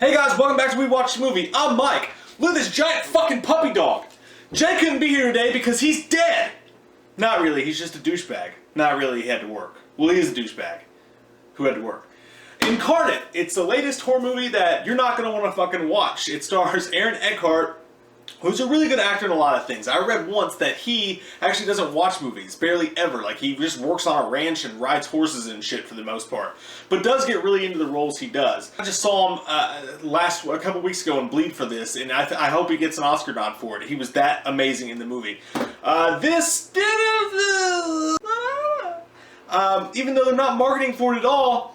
Hey guys, welcome back to We Watched the Movie. I'm Mike. Look at this giant fucking puppy dog. Jay couldn't be here today because he's dead. Not really, he's just a douchebag. Not really, he had to work. Well, he is a douchebag who had to work. Incarnate, it's the latest horror movie that you're not going to want to fucking watch. It stars Aaron Eckart, who's a really good actor in a lot of things. I read once that he actually doesn't watch movies, barely ever. Like, he just works on a ranch and rides horses and shit for the most part. But does get really into the roles he does. I just saw him a couple weeks ago in Bleed for this, and I hope he gets an Oscar nod for it. He was that amazing in the movie. Even though they're not marketing for it at all,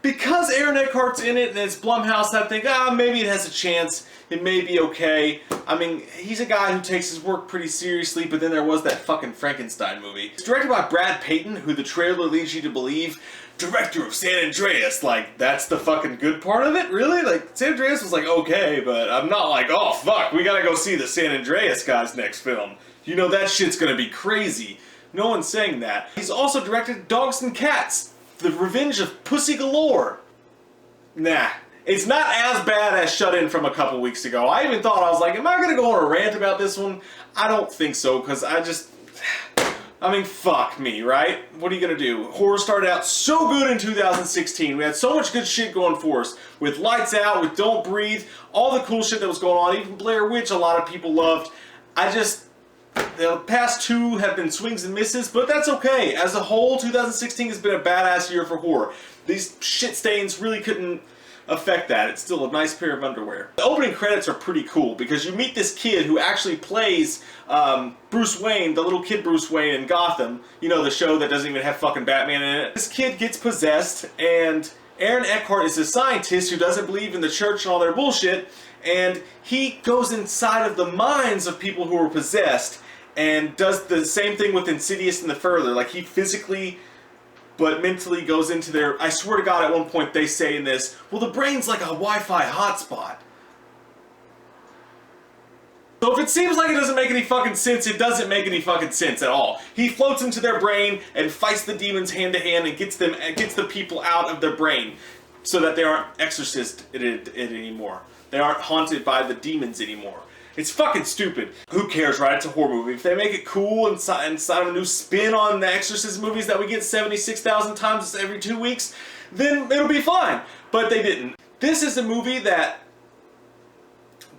because Aaron Eckart's in it and it's Blumhouse, I think, maybe it has a chance. It may be okay. I mean, he's a guy who takes his work pretty seriously, but then there was that fucking Frankenstein movie. It's directed by Brad Peyton, who the trailer leads you to believe, director of San Andreas. Like, that's the fucking good part of it? Really? Like, San Andreas was like, okay, but I'm not like, oh, fuck, we gotta go see the San Andreas guy's next film. You know, that shit's gonna be crazy. No one's saying that. He's also directed Dogs and Cats, The Revenge of Pussy Galore. Nah. It's not as bad as Shut In from a couple weeks ago. I even thought, I was like, am I going to go on a rant about this one? I don't think so, because I mean, fuck me, right? What are you going to do? Horror started out so good in 2016. We had so much good shit going for us. With Lights Out, with Don't Breathe, all the cool shit that was going on. Even Blair Witch, a lot of people loved. The past two have been swings and misses, but that's okay. As a whole, 2016 has been a badass year for horror. These shit stains really couldn't affect that. It's still a nice pair of underwear. The opening credits are pretty cool because you meet this kid who actually plays Bruce Wayne, the little kid Bruce Wayne in Gotham. You know, the show that doesn't even have fucking Batman in it. This kid gets possessed, and Aaron Eckart is a scientist who doesn't believe in the church and all their bullshit, and he goes inside of the minds of people who are possessed and does the same thing with Insidious and The Further. Like, he physically but mentally goes into their... I swear to God, at one point they say in this, well, the brain's like a Wi-Fi hotspot. So if it seems like it doesn't make any fucking sense, it doesn't make any fucking sense at all. He floats into their brain and fights the demons hand to hand and gets the people out of their brain so that they aren't exorcised it anymore. They aren't haunted by the demons anymore. It's fucking stupid. Who cares, right? It's a horror movie. If they make it cool inside of a new spin on the Exorcist movies that we get 76,000 times every 2 weeks, then it'll be fine. But they didn't. This is a movie that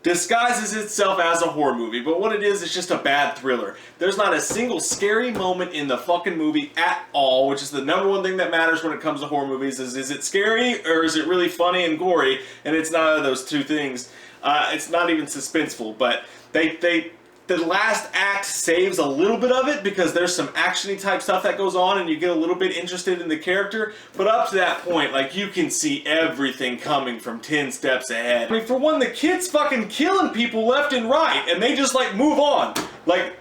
disguises itself as a horror movie, but what it is just a bad thriller. There's not a single scary moment in the fucking movie at all, which is the number one thing that matters when it comes to horror movies. Is it scary or is it really funny and gory? And it's none of those two things. It's not even suspenseful, but the last act saves a little bit of it because there's some action-y type stuff that goes on and you get a little bit interested in the character, but up to that point, like, you can see everything coming from 10 steps ahead. I mean, for one, the kid's fucking killing people left and right, and they just, like, move on. Like,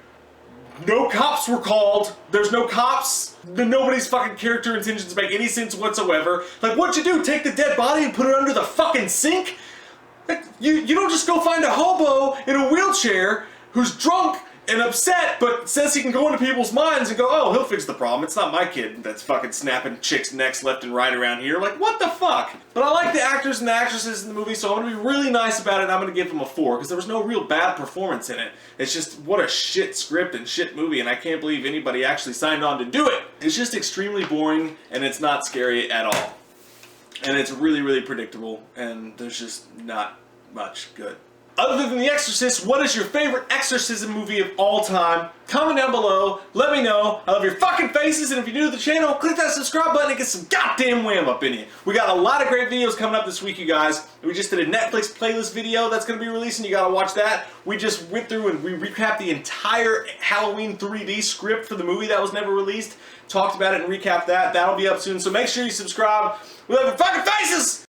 no cops were called, there's no cops, nobody's fucking character intentions make any sense whatsoever. Like, what'd you do, take the dead body and put it under the fucking sink? You don't just go find a hobo in a wheelchair who's drunk and upset but says he can go into people's minds and go, oh, he'll fix the problem. It's not my kid that's fucking snapping chicks' necks left and right around here. Like, what the fuck? But I like the actors and the actresses in the movie, so I'm going to be really nice about it, and I'm going to give them a 4, because there was no real bad performance in it. It's just, what a shit script and shit movie, and I can't believe anybody actually signed on to do it. It's just extremely boring, and it's not scary at all. And it's really, really predictable, and there's just not much good. Other than The Exorcist, what is your favorite exorcism movie of all time? Comment down below, let me know. I love your fucking faces, and if you're new to the channel, click that subscribe button and get some goddamn wham up in you. We got a lot of great videos coming up this week, you guys. We just did a Netflix playlist video that's going to be releasing. You got to watch that. We just went through and we recapped the entire Halloween 3D script for the movie that was never released. Talked about it and recapped that. That'll be up soon, so make sure you subscribe. We love your fucking faces!